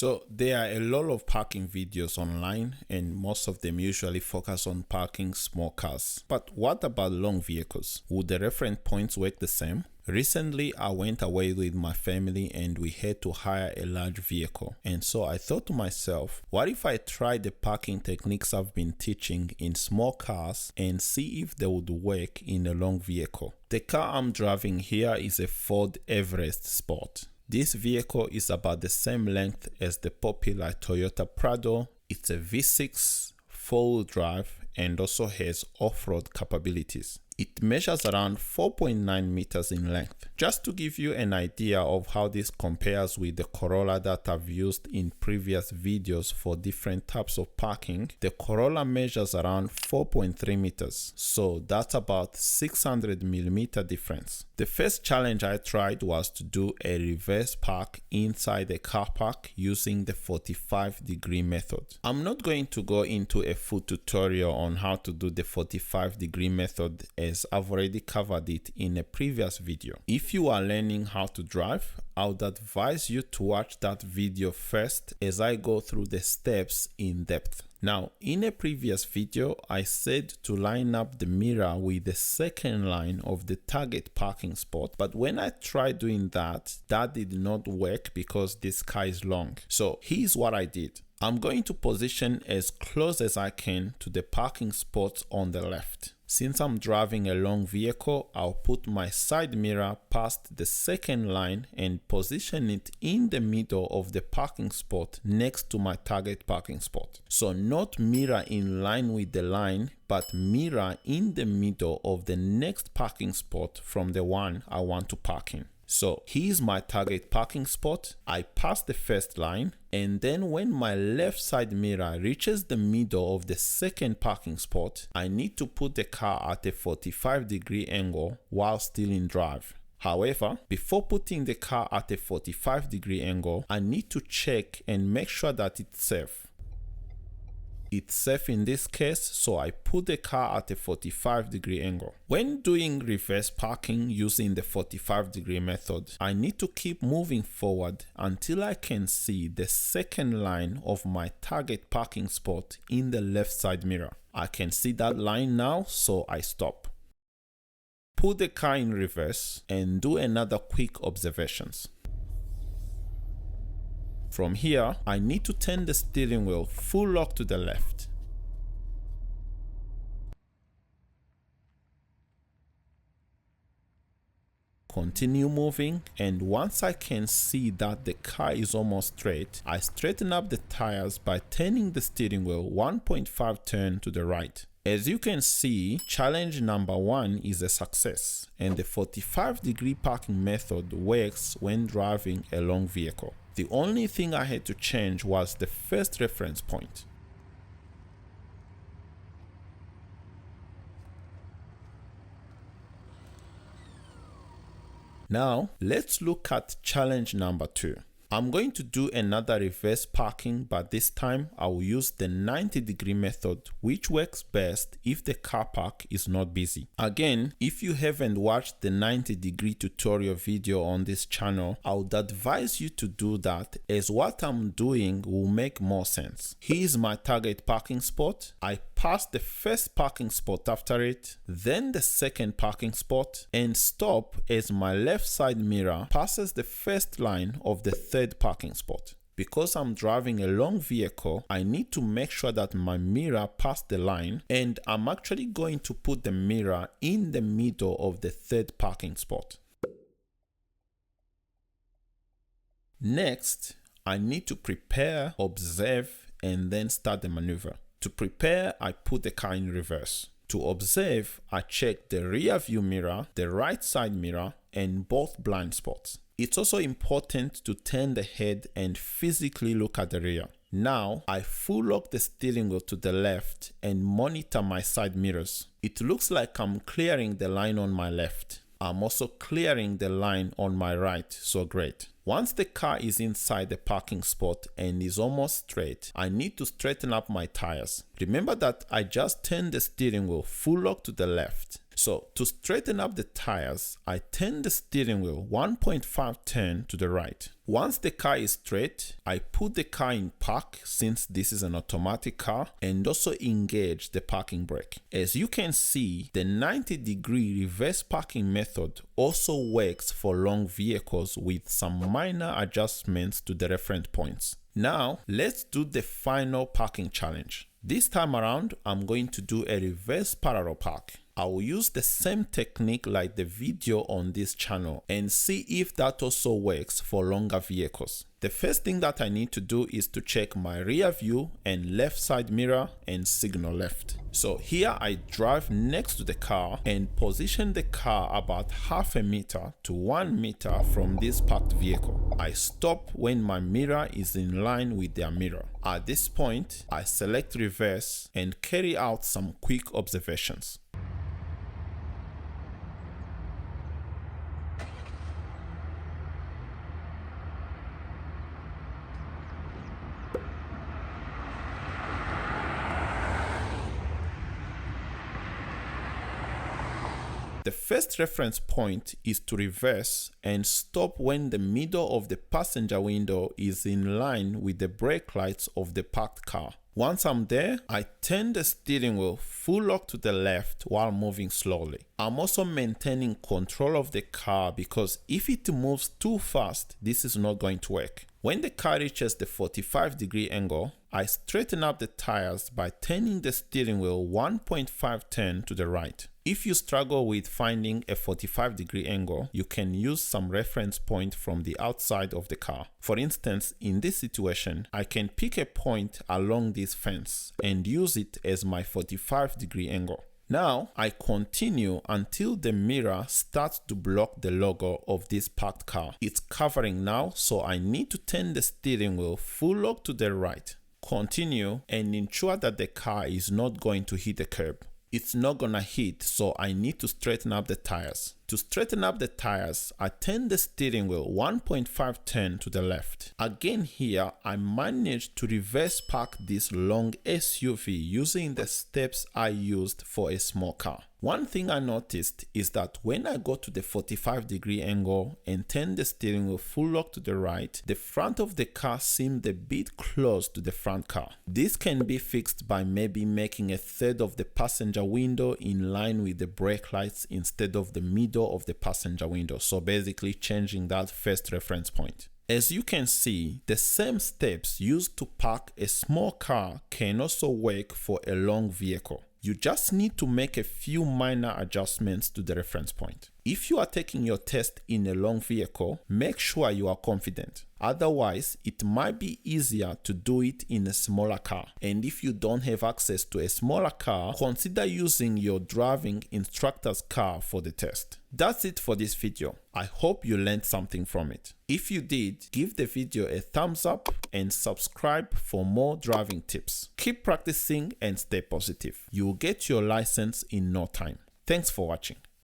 So there are a lot of parking videos online and most of them usually focus on parking small cars. But what about long vehicles? Would the reference points work the same? Recently, I went away with my family and we had to hire a large vehicle. And so I thought to myself, what if I try the parking techniques I've been teaching in small cars and see if they would work in a long vehicle? The car I'm driving here is a Ford Everest Sport. This vehicle is about the same length as the popular Toyota Prado. It's a V6 4-wheel drive and also has off-road capabilities. It measures around 4.9 meters in length. Just to give you an idea of how this compares with the Corolla that I've used in previous videos for different types of parking, the Corolla measures around 4.3 meters. So that's about 600 millimeter difference. The first challenge I tried was to do a reverse park inside a car park using the 45-degree method. I'm not going to go into a full tutorial on how to do the 45-degree method as I've already covered it in a previous video. If you are learning how to drive, I would advise you to watch that video first as I go through the steps in depth. Now, in a previous video, I said to line up the mirror with the second line of the target parking spot, but when I tried doing that did not work because this car is long. So here's what I did. I'm going to position as close as I can to the parking spots on the left. Since I'm driving a long vehicle, I'll put my side mirror past the second line and position it in the middle of the parking spot next to my target parking spot. So not mirror in line with the line, but mirror in the middle of the next parking spot from the one I want to park in. So here's my target parking spot. I pass the first line, and then when my left side mirror reaches the middle of the second parking spot, I need to put the car at a 45-degree angle while still in drive. However, before putting the car at a 45-degree angle, I need to check and make sure that it's safe. It's safe in this case, so I put the car at a 45-degree angle. When doing reverse parking using the 45-degree method, I need to keep moving forward until I can see the second line of my target parking spot in the left side mirror. I can see that line now, so I stop. Put the car in reverse and do another quick observations. From here, I need to turn the steering wheel full lock to the left. Continue moving, and once I can see that the car is almost straight, I straighten up the tires by turning the steering wheel 1.5 turn to the right. As you can see, challenge number 1 is a success, and the 45-degree parking method works when driving a long vehicle. The only thing I had to change was the first reference point. Now, let's look at challenge number 2. I'm going to do another reverse parking, but this time I will use the 90-degree method, which works best if the car park is not busy. Again, if you haven't watched the 90-degree tutorial video on this channel, I would advise you to do that, as what I'm doing will make more sense. Here's my target parking spot. I pass the first parking spot after it, then the second parking spot, and stop as my left side mirror passes the first line of the third parking spot. Because I'm driving a long vehicle, I need to make sure that my mirror passed the line, and I'm actually going to put the mirror in the middle of the third parking spot. Next, I need to prepare, observe, and then start the maneuver. To prepare, I put the car in reverse. To observe, I check the rear view mirror, the right side mirror, and both blind spots. It's also important to turn the head and physically look at the rear. Now, I full lock the steering wheel to the left and monitor my side mirrors. It looks like I'm clearing the line on my left. I'm also clearing the line on my right, so great. Once the car is inside the parking spot and is almost straight, I need to straighten up my tires. Remember that I just turned the steering wheel full lock to the left. So to straighten up the tires, I turn the steering wheel 1.5 turn to the right. Once the car is straight, I put the car in park since this is an automatic car, and also engage the parking brake. As you can see, the 90-degree reverse parking method also works for long vehicles with some minor adjustments to the reference points. Now, let's do the final parking challenge. This time around, I'm going to do a reverse parallel park. I will use the same technique like the video on this channel and see if that also works for longer vehicles. The first thing that I need to do is to check my rear view and left side mirror and signal left. So here I drive next to the car and position the car about half a meter to 1 meter from this parked vehicle. I stop when my mirror is in line with their mirror. At this point, I select reverse and carry out some quick observations. The first reference point is to reverse and stop when the middle of the passenger window is in line with the brake lights of the parked car. Once I'm there, I turn the steering wheel full lock to the left while moving slowly. I'm also maintaining control of the car because if it moves too fast, this is not going to work. When the car reaches the 45-degree angle, I straighten up the tires by turning the steering wheel 1.5 turn to the right. If you struggle with finding a 45-degree angle, you can use some reference point from the outside of the car. For instance, in this situation, I can pick a point along this fence and use it as my 45-degree angle. Now, I continue until the mirror starts to block the logo of this parked car. It's covering now, so I need to turn the steering wheel full lock to the right. Continue and ensure that the car is not going to hit the curb. It's not gonna hit, so I need to straighten up the tires. To straighten up the tires, I turn the steering wheel 1.5 turn to the left. Again here, I managed to reverse park this long SUV using the steps I used for a small car. One thing I noticed is that when I go to the 45-degree angle and turn the steering wheel full lock to the right, the front of the car seemed a bit close to the front car. This can be fixed by maybe making a third of the passenger window in line with the brake lights instead of the middle of the passenger window, so basically changing that first reference point. As you can see, the same steps used to park a small car can also work for a long vehicle. You just need to make a few minor adjustments to the reference point. If you are taking your test in a long vehicle, make sure you are confident. Otherwise, it might be easier to do it in a smaller car. And if you don't have access to a smaller car, consider using your driving instructor's car for the test. That's it for this video. I hope you learned something from it. If you did, give the video a thumbs up and subscribe for more driving tips. Keep practicing and stay positive. You will get your license in no time. Thanks for watching.